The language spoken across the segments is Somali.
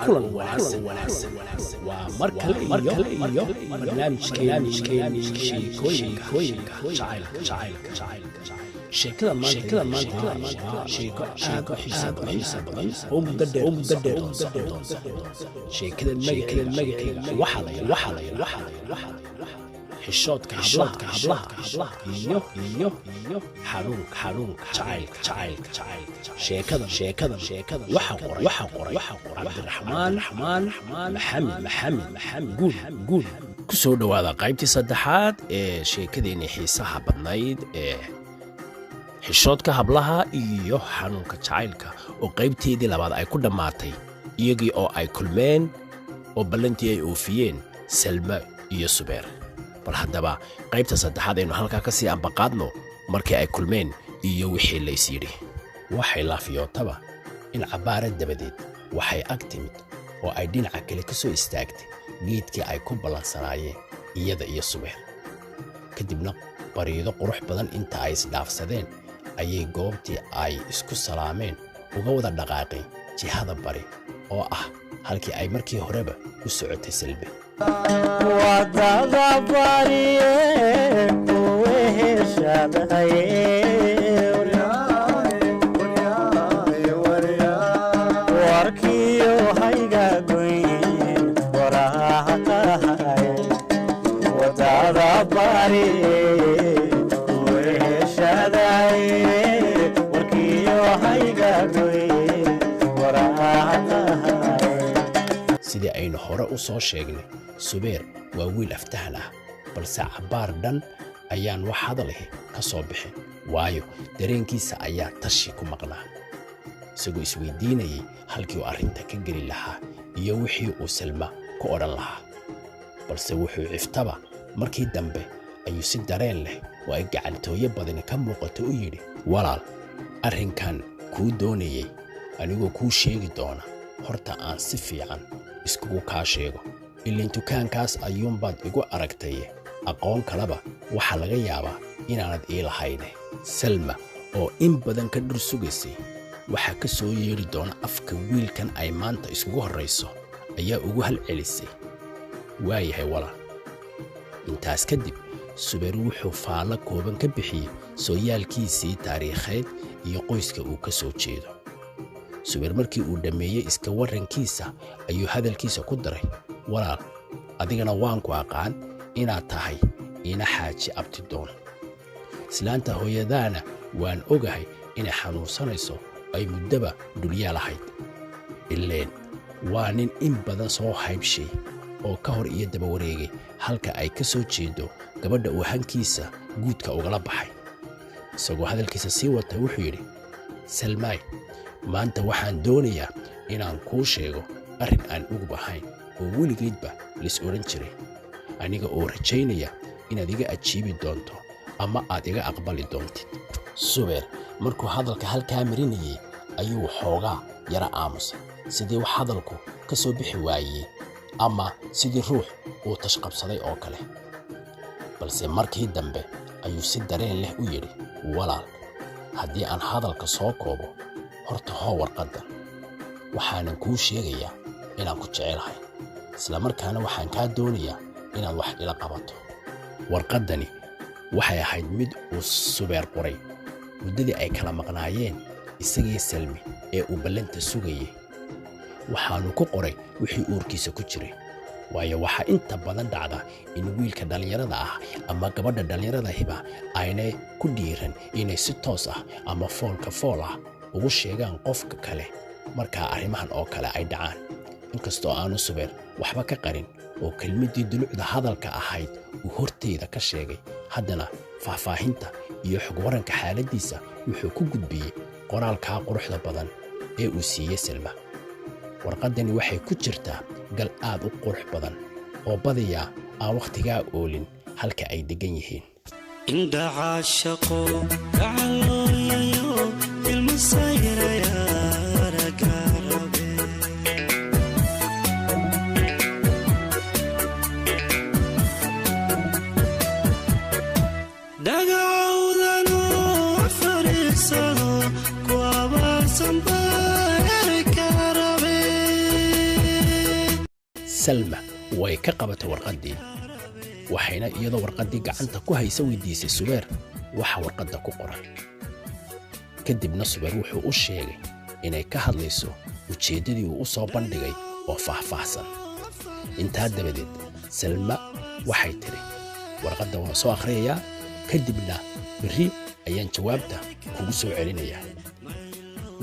كلن وناسن ومركل إيو برنامج كيني شيكوينكا جعيلك شكلا مانتا شيكو حساب بدن ومددر شكلا المجد وحلي حشوتك hablaha iyo xanuunka jacaylka sheekada waxa qoray Cabdiraxmaan Maxamed guul ku soo dhawaada qaybtii saddexaad ee sheekadeena xiisaha badnayd ee xishoodka hablaha iyo xanuunka jacaylka oo qaybteedii labaad ay ku dhamaatay iyagii oo ay kulmeen oo ballantii ay oofiyeen Salma iyo Subeer bal haddaba qaybta saddexaad aynu halkaa ka sii ambaqaadno markii ay kulmeen iyo wixii lays yidhi waxay laafiyootaba in cabbaara dabadeed waxay ag timid oo ay dhinaca kale ka soo istaagtay geedkii ay ku ballansanaayeen iyada iyo Subeer kadibna bariido qurux badan inta ay isdhaafsadeen ayay goobtii ay isku salaameen uga wada dhaqaaqeen jihada bari oo ah halkii ay markii horeba u socotay Salbe wadada bariye weeshadaye warkiyo hayga goyn waraaqahay wadada bariye weeshadaye warkiyo hayga goyn waraaqahay sidii aynu hore u soo sheegnay Subeer waa wiil aftahan ah balse cabbaar dhan ayaan wax hadal ah ka soo bixin waayo dareenkiisa ayaa tashi ku maqnaa isagoo isweydiinayay halkii uu arrinta ka geli lahaa iyo wixii uu Salma ku odhan lahaa balse wuxuu ciftaba markii dambe ayuu si dareen leh oo ay gacantooyo badan ka muuqato u yidhi walaal arrinkan kuu doonayay anigoo kuu sheegi doona horta aan si fiican iskugu kaa sheego ilaa dukaankaas ayuunbaad igu aragtay aqoon kaleba waxa laga yaabaa inaanad ii lahayn Salma oo in badan ka dhur sugaysay waxa ka soo yeeri doona afka wiilkan ay maanta isugu horeyso ayaa ugu hal celisay waayahay walaal intaas kadib Subeer wuxuu faala kooban ka bixiyay sooyaalkiisii taariikheed iyo qoyska uu ka soo jeedo Subeer markii uu dhameeyay iska warankiisa ayuu hadalkiisa ku daray walaal adigana waan ku aqaan inaad tahay ina xaaji abtidoon islaanta hooyadaana waan ogahay inay xanuunsanayso ay muddaba dulyaa lahayd ileen waa nin in badan soo haybshay oo ka hor iyo daba wareegay halka ay ka soo jeedo gabadha uu hankiisa guudka ugala baxay isagoo hadalkiisa sii wata wuxuu yidhi Salmaay maanta waxaan doonayaa inaan kuu sheego arrin aan ugub ahayn oo weligeedba lis oran jiray aniga oo rajaynaya inaad iga ajiibi doonto ama aad iga aqbali doontid Subeer markuu hadalka halkaa marinayay ayuu xoogaa yara aamusay sidii wax hadalku ka soo bixi waayay ama sidii ruux uu tashqabsaday oo kale balse markii dambe ayuu si dareen leh u yidhi walaal haddii aan hadalka soo koobo horta hoo warqadan waxaanan kuu sheegayaa inaan ku jecelahay isla markaana waxaan kaa doonayaa inaad wax ila qabato warqadani waxay ahayd mid uu Subeer qoray muddadii ay kala maqnaayeen isagii Salmi ee uu ballanta sugayay waxaanu ku qoray wixii uurkiisa ku jiray waayo waxa inta badan dhacda in wiilka dhalinyarada ah ama gabadha dhalinyarada hiba aynay ku dhiiran inay si toos ah ama foolka fool ah ugu sheegaan qofka kale marka arrimahan oo kale ay dhacaan inkastoo aanu Subeer waxba ka qarin oo kelmadii dulucda hadalka ahayd uu horteeda ka sheegay haddana faahfaahinta iyo xog waranka xaaladiisa wuxuu ku gudbiyay qoraalka quruxda badan ee uu siiyay Salma warqadani waxay ku jirtaa gal aad u qurux badan oo badiyaa aan waqtigaa oolin halka ay degan yihiin inda caashaqo gacalooyayo ilmasayraya ragarabe dagawdano fariisano ku abaarsan baarkarabe salma way ka qabatay warqaddii waxayna iyadoo warqaddii gacanta ku haysa weydiisay subeer waxa warqadda ku qoran kadibna subeer wuxuu u sheegay inay ka hadlayso ujeeddadii uu u soo bandhigay oo faahfaahsan intaa dabadeed salma waxay tidhi warqadda waan soo akhriyayaa kadibna berri ayaan jawaabta kugu soo celinayaa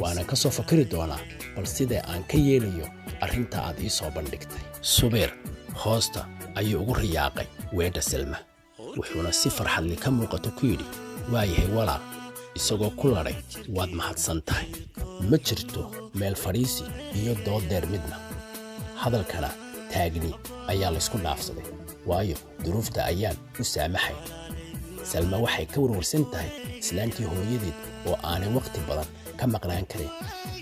waana ka soo fakari doonaa bal sidee aan ka yeelayo arrinta aad ii soo bandhigtay subeer hoosta ayuu ugu riyaaqay weedha salma wuxuuna si farxadli ka muuqato ku yidhi waayahay walaal isagoo ku ladhay waad mahadsan tahay ma jirto meel fadhiisi iyo dood dheer midna hadalkana taagni ayaa laysku dhaafsaday waayo duruufta ayaan u saamaxay salma waxay ka warwarsan tahay islaantii hooyadeed oo aanay wakhti badan ka maqnaan karin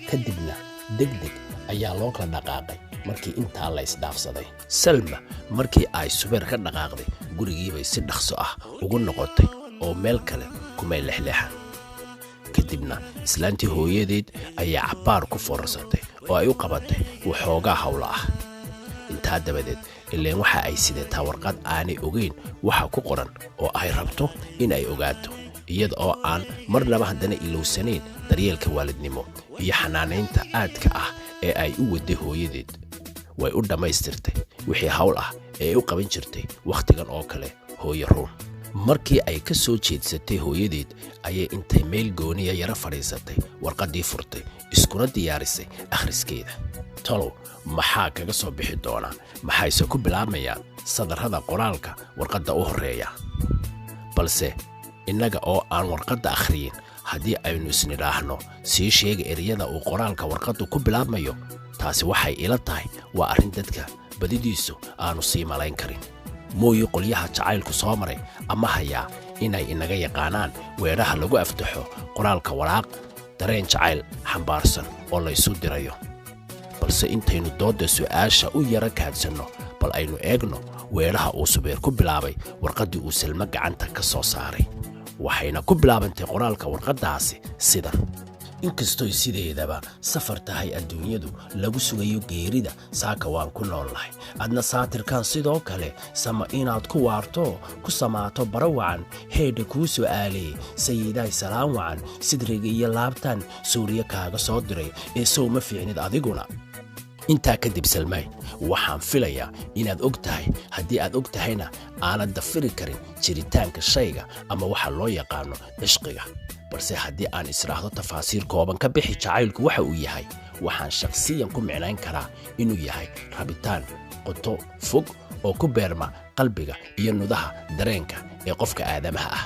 kadibna degdeg ayaa loo kala dhaqaaqay markii intaa la isdhaafsaday salma markii ay subeer ka dhaqaaqday gurigiibay si dhaqso ah ugu noqotay oo meel kale kumay lexleexan kadibna islaantii hooyadeed ayaa cabbaar ku foorarsatay oo ay u qabatay waxoogaa hawlo ah intaa dabadeed ileen waxa ay sidataa warqad aanay ogeyn waxa ku qoran oo ay rabto in ay ogaato iyada oo aan marnaba haddana ilowsanayn daryeelka waalidnimo iyo xanaanaynta aadka ah ee ay u waday hooyadeed way u dhammaystirtay wixii hawl ah ee ay u qaban jirtay wakhtigan oo kale hooyo ruun markii ay ka soo jeedsatay hooyadeed ayay intay meel gooniya yara fadhiisatay warqaddii furtay iskuna diyaarisay akhriskeeda talow maxaa kaga soo bixi doonaa maxayse ku bilaabayaan sadarrada qoraalka warqadda u horreeya balse innaga oo aan warqadda akhriyin haddii aynu isnidhaahno sii sheega ereyada uu qoraalka warqaddu ku bilaabmayo taasi waxay ila tahay waa arrin dadka badidiisu aanu sii malayn karin mooyi qolyaha jacaylku soo maray ama hayaa inay inaga yaqaanaan weedhaha lagu aftaxo qoraalka waraaq dareen jacayl xambaarsan oo laysu dirayo balse intaynu doodda su'aasha u yara kaadsanno bal aynu eegno weedhaha uu subeer ku bilaabay warqaddii uu salmo gacanta ka soo saaray waxayna ku bilaabantay qoraalka warqaddaasi sidan inkastoy sideedaba safar tahay adduunyadu lagu sugayo geerida saaka waan ku nool nahay adna saatirkaan sidoo kale sama inaad ku waarto ku samaato bara wacan heedha kuu su'aalee sayidaay salaan wacan sidriga iyo laabtan suuriya kaaga soo diray ee sow ma fiicnid adiguna intaa kadib salmaay waxaan filayaa inaad og tahay haddii aad og tahayna aanad dafiri karin jiritaanka shayga ama waxa loo yaqaano cishqiga balse haddii aan israahdo tafaasiir kooban ka bixi jacaylku waxa uu yahay waxaan shakhsiyan ku micnayn karaa inuu yahay rabitaan qoto fog oo ku beerma qalbiga iyo nudaha dareenka ee qofka aadamaha ah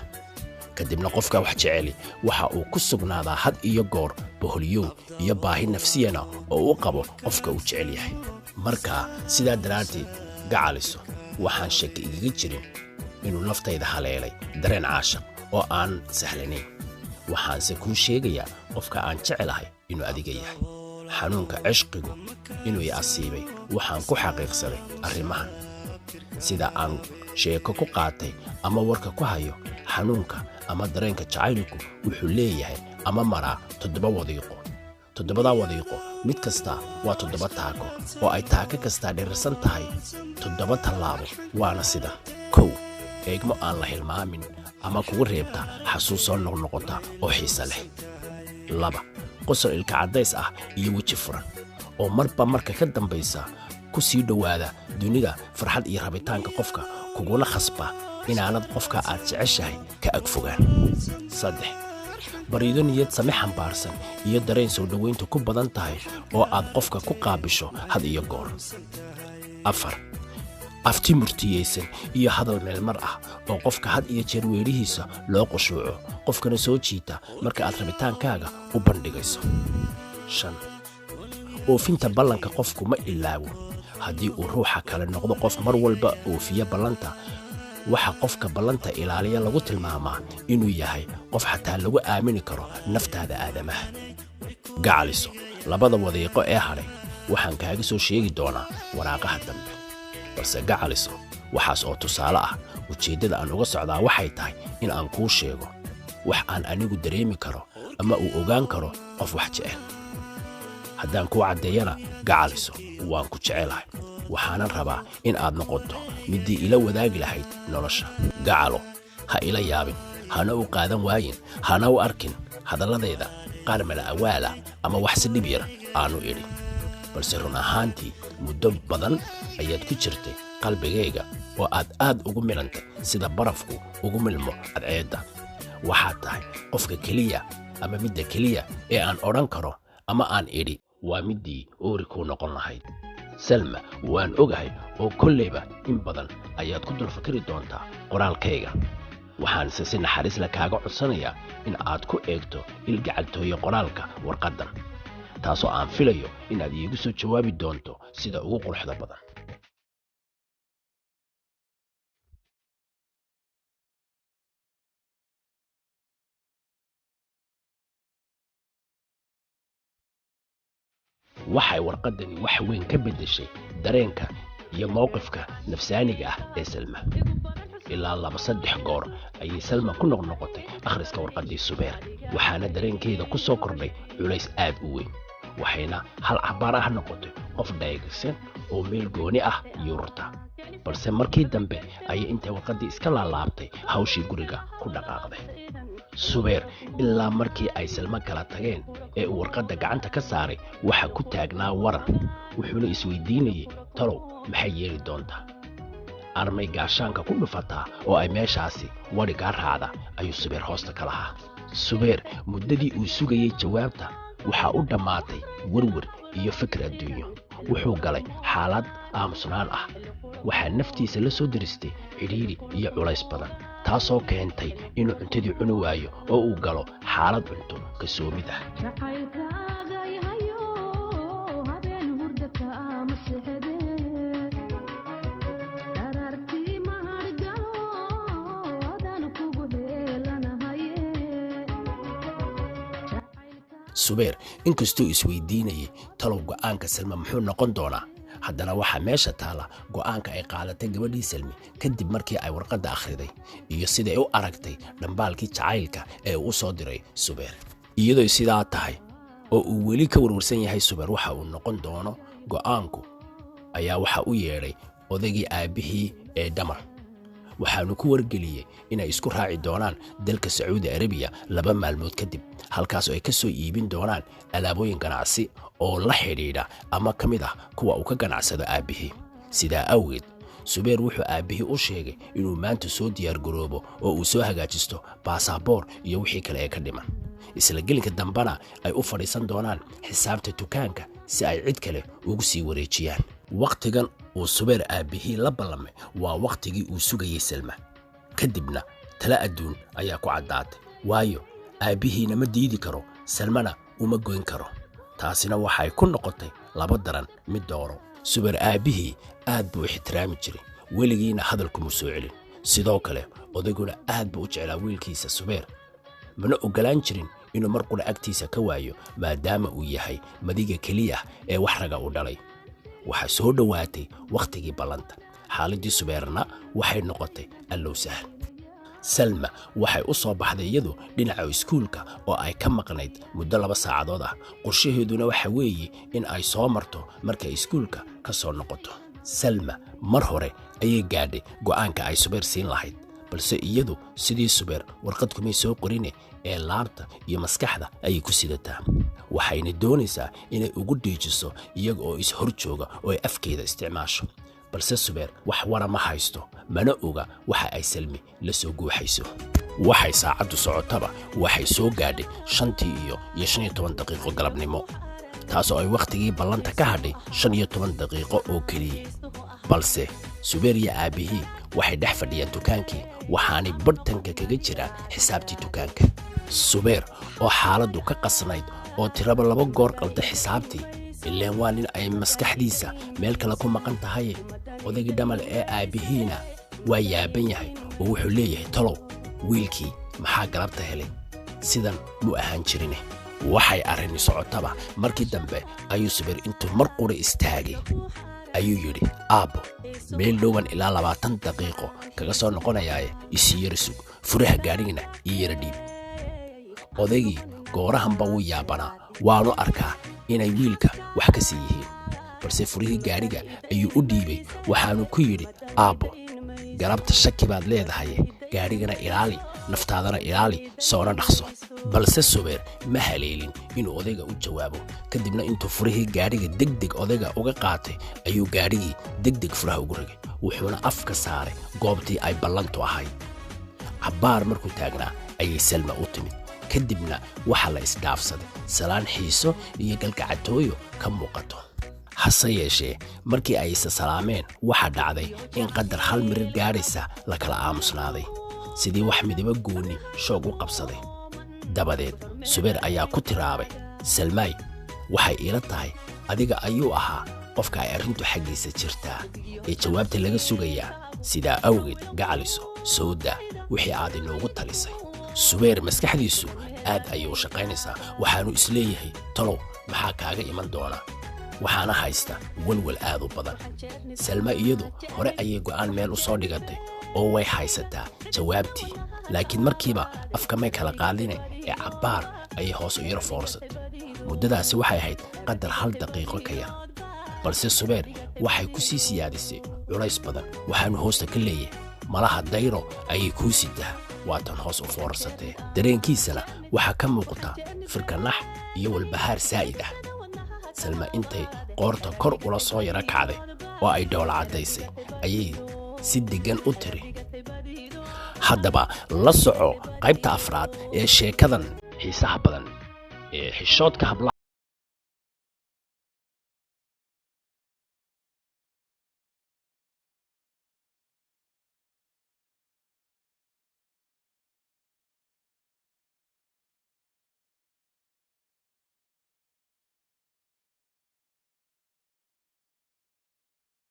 kadibna qofka wax jeceli waxa uu ku sugnaadaa had iyo goor boholyow iyo baahi nafsiyana oo u qabo qofka uu jecel yahay marka sidaa daraaddeed gacaliso waxaan shaki igaga jirin inuu naftayda haleelay dareen caashaq oo aan sahlanayn waxaanse kuu sheegayaa qofka aan jecelahay inuu adiga yahay xanuunka cishqigu inuu i asiibay waxaan ku xaqiiqsaday arrimahan sida aan sheeko ku qaatay ama warka ku hayo xanuunka ama dareenka jacaylku wuxuu leeyahay ama maraa 7 wadiiqo 7 wadiiqo mid kasta waa 7 taako oo ay taako kastaa dheersan tahay 7 tallaabo waana sida 1 eegmo aan la hilmaamin ama kugu reebta xasuus soo noqnoqota oo xiisa leh 2 qosol ilka cadays ah iyo weji furan oo marba marka ka dambaysa ku sii dhowaada dunida farxad iyo rabitaanka qofka kuguna khasba inaanad qofka aad jeceshahay ka agfogaan 3 bariido niyad same xambaarsan iyo dareen soo dhoweyntu ku badan tahay oo aad qofka ku qaabisho had iyo goor 4 afti murtiyeysan iyo hadal meelmar ah oo qofka had iyo jeer weerihiisa loo qoshuuco qofkana soo jiita marka aad rabitaankaaga u bandhigayso 5 oofinta ballanka qofku ma ilaawo haddii uu ruuxa kale noqdo qof mar walba oofiya ballanta waxa qofka ballanta ilaaliya lagu tilmaamaa inuu yahay qof xataa lagu aamini karo naftaada aadamaha gacaliso 2 wadiiqo ee hadhay waxaan kaaga soo sheegi doonaa waraaqaha dambe balse gacaliso waxaas oo tusaale ah ujeeddada aan uga socdaa waxay tahay in aan kuu sheego wax aan anigu dareemi karo ama uu ogaan karo qof wax jecel haddaan kuu caddeeyana gacaliso waan ku jecelahay waxaanan rabaa in aad noqoto midii ila wadaagi lahayd nolosha gacalo ha ila yaabin hana u qaadan waayin hana u arkin hadalladeeda qaar mala awaala ama wax si dhib yar aanu idhi balse run ahaantii muddo badan ayaad ku jirtay qalbigayga oo aad ugu milantay sida barafku ugu milmo cadceedda waxaad tahay qofka keliya ama midda keliya ee aan odhan karo ama aan idhi waa midii oori kuu noqon lahayd salma waan ogahay oo kolleyba in badan ayaad ku dul fikri doontaa qoraalkayga waxaanse si naxariis la kaaga codsanayaa in aad ku eegto ilgacaltooye qoraalka warqaddan taasoo aan filayo inaad iigu soo jawaabi doonto sida ugu quruxda badan waxay warqaddani wax weyn ka beddeshay dareenka iyo mowqifka nafsaaniga ah ee salma ilaa 2-3 goor ayay salma ku noqnoqotay akhriska warqaddii subeer waxaana dareenkeeda ku soo kordhay culays aad u weyn waxayna hal cabaar ah noqotay qof dhaygsan oo meel gooni ah yururta balse markii dambe ayay intay warqaddii iska laalaabtay hawshii guriga ku dhaqaaqday subeer ilaa markii ay salma kala tageen ee uu warqadda gacanta ka saaray waxa ku taagnaa waran wuxuuna isweydiinayay talow maxay yeeli doontaa armay gaashaanka ku dhufataa oo ay meeshaasi wadhigaa raacda ayuu subeer hoosta ka lahaa subeer muddadii uu sugayey jawaabta waxaa u dhammaatay werwer iyo fikir adduunyo wuxuu galay xaalad aamusnaan ah waxaa naftiisa la soo diristay cidhiidhi iyo culays badan taasoo keentay inuu cuntadii cuni waayo oo uu galo xaalad cunto ka soomid ah subeer inkastuu isweydiinayay talow go'aanka salma muxuu noqon doonaa haddana waxaa meesha taala go'aanka ay qaadatay gabadhii salmi kadib markii ay warqadda akhriday iyo siday u aragtay dhambaalkii jacaylka ee uu u soo diray subeer iyadoo sidaa tahay oo uu weli ka warwarsan yahay subeer waxa uu noqon doono go'aanku ayaa waxa u yeedhay odaygii aabbihii ee dhamar waxaanu ku wargeliyey inay isku raaci doonaan dalka sacuudi arabiya 2 maalmood kadib halkaasoo ay ka soo iibin doonaan alaabooyin ganacsi oo la xidhiidha ama ka mid ah kuwa uu ka ganacsado aabbihii sidaa awgeed subeer wuxuu aabbihii u sheegay inuu maanta soo diyaargaroobo oo uu soo hagaajisto baasaboor iyo wixii kale ee ka dhiman isla gelinka dambana ay u fadhiisan doonaan xisaabta dukaanka si ay cid kale ugu sii wareejiyaan waqtigan uu subeer aabbihii la ballamay waa waqtigii uu sugayey salma kadibna tala adduun ayaa ku caddaatay waayo aabbihiina ma diidi karo salmana uma goyn karo taasina waxay ku noqotay 2 daran mid dooro subeer aabbihii aad buu ixtiraami jiray weligiina hadalkuma soo celin sidoo kale odayguna aad buu u jeclaa wiilkiisa subeer mana ogolaan jirin inuu mar qura agtiisa ka waayo maadaama uu yahay madiga keliya ee wax raga u dhalay waxaa soo dhowaatay wakhtigii ballanta xaaladii subeerna waxay noqotay allow sahal salma waxay u soo baxday iyadu dhinaca iskuulka oo ay ka maqnayd muddo 2 saacadood ah qorshaheeduna waxa weeye in ay soo marto markay iskuulka ka soo noqoto salma mar hore ayay gaadhay go'aanka ay subeer siin lahayd balse iyadu sidii subeer warqad kumay soo qorine ee laabta iyo maskaxda ayay ku sidataa waxayna doonaysaa inay ugu dhiijiso iyaga oo is hor jooga oo ay afkeeda isticmaasho balse subeer wax wara ma haysto mana oga waxa ay salmi la soo guuxayso waxay saacaddu socotaba waxay soo gaadhay 5:15 daqiiqo galabnimo taasoo ay wakhtigii ballanta ka hadhay 15 daqiiqo oo keliya balse subeer iyo aabbihii waxay dhex fadhiyaan dukaankii waxaanay bartanka kaga jiraan xisaabtii dukaanka subeer oo xaaladdu ka qasnayd oo tiraba 2 goor qalda xisaabtii ileen waa nin ay maskaxdiisa meel kale ku maqan tahay odaygii dhamal ee aabihiina waa yaaban yahay oo wuxuu leeyahay talow wiilkii maxaa galabta helay sidan mu ahaan jirine waxay arrin socotaba markii dambe ayuu subeer intuu mar qura istaagay ayuu yidhi aabbo meel dhowaan ilaa 20 daqiiqo kaga soo noqonayaaye isii yara sug furaha gaadhigana ii yara dhiib odaygii goorahanba wuu yaabanaa waanu arkaa inay wiilka wax ka sii yihiin balse furihii gaadhiga ayuu u dhiibay waxaanu ku yidhi aabbo galabta shaki baad leedahay gaadhigana ilaali naftaadana ilaali soona dhaqso balse subeer ma haleelin inuu odayga u jawaabo kadibna intuu furihii gaadhiga degdeg odayga uga qaatay ayuu gaadhigii degdeg furaha ugu ragay wuxuuna afka saaray goobtii ay ballantu ahayd cabbaar markuu taagnaa ayay salma u timid kadibna waxaa la isdhaafsaday salaan xiiso iyo galgacatooyo ka muuqato hase yeeshee markii ay isa salaameen waxaa dhacday in qadar hal mirir gaadhaysa la kala aamusnaaday sidii wax midaba gooni shoog u qabsaday dabadeed subeer ayaa ku tiraabay salmaay waxay ila tahay adiga ayuu ahaa qofka ay arrintu xaggiisa jirtaa ee jawaabta laga sugayaa sidaa awgeed gacaliso sooda wixii aad inoogu talisay subeer maskaxdiisu aad ayay u shaqaynaysaa waxaanu isleeyahay talow maxaa kaaga iman doona waxaana haysta walwal aad u badan salma iyadu hore ayay go'aan meel u soo dhigatay oo way haysataa jawaabtii laakiin markiiba afka may kala qaadine ee cabbaar ayay hoos u yaro foorsatay muddadaasi waxay ahayd qadar 1 daqiiqo ka yar balse subeer waxay ku sii siyaadisay culays badan waxaanu hoosta ka leeyahay malaha dayro ayay kuu sidaa waatan hoos u foorsatee dareenkiisana waxaa ka muuqata firkanax iyo walbahaar saa'id ah salma intay qoorta kor ula soo yara kacday oo ay dhoola caddaysay ayay si deggan u tiri haddaba la soco qaybta afraad ee sheekadan xiisaha badan ee xishoodka hablaha